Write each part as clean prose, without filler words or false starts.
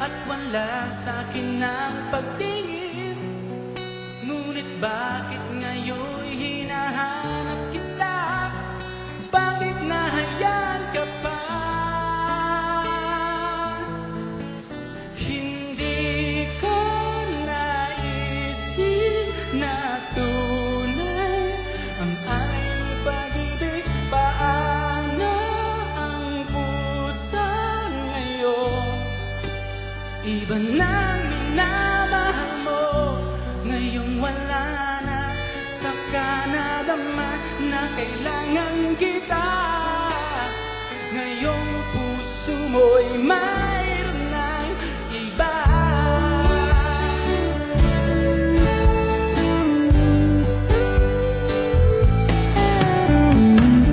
at wala sa'kin ang pagtingin. Ngunit bakit ngayon'y hinahanap kita? Bakit nahayaan ka pa? Hindi ko naisip na tunay ang aking pag-ibig. Paano ang puso ngayon? Iba nang minamahal mo, ngayong wala na. Saka nadama na kailangan kita. Ngayong puso mo'y mayroon ng iba.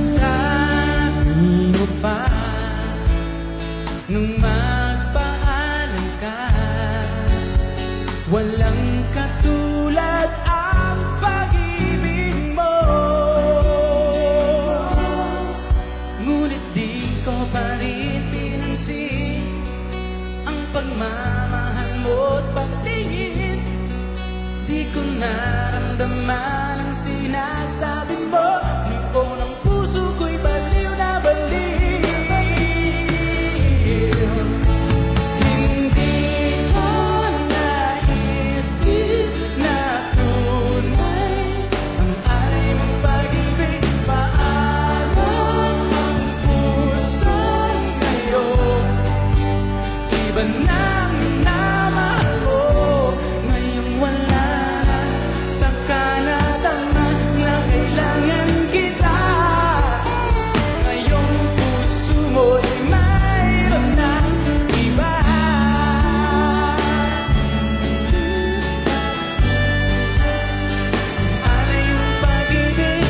Sabi mo pa nung magpaalam ka, walang katulad ang pag-ibig mo. Ngunit di ko pa rin pinansin ang pagmamahal mo't pagtingin. Di ko naramdaman ang sinasabi mo. Noon ang puso ko'y baliw na baliw. Hindi ko naisip na tunay ang alay mong pag-ibig. Paano ang puso ngayon? Iba na minamahal mo, ngayong wala na. Saka nadama na kailangan kita. Ngayong puso mo'y mayroon ng iba. Alay mong pag-ibig,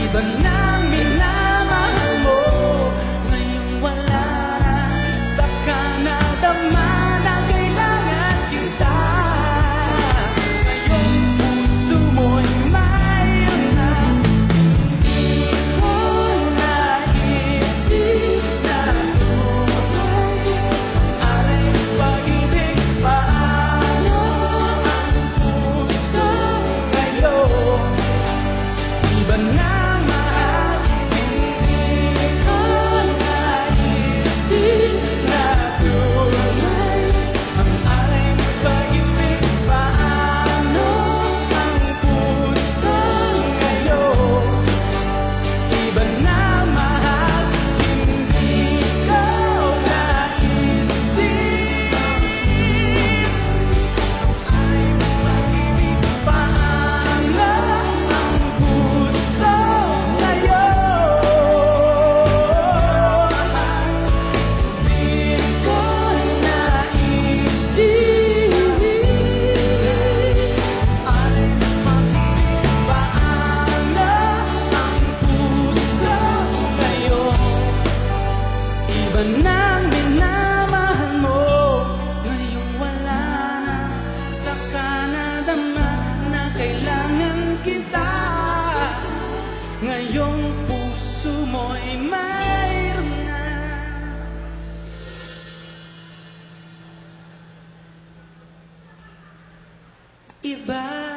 iba na minamahal mo, ngayong wala na. Saka nadama na kailangan kita. Ngayong puso mo'y mayroon na. Hindi ko naisip na tunay alay ng pag-ibig. Paano ang puso ngayon? Iba na mahal. Hindi ko naisip na tunay ang alay ng pag-ibig. Paano ang puso ngayon? Iba na mahal. Hindi ko naisip ay pag-ibig. Paano ang puso ngayon? Di ko naisip ay pag-ibig. Paano ang puso ngayon? Iba nang minamahal mo, ngayong wala na. Saka nadama na kailangan kita. Ngayong puso mo'y mayroon na iba.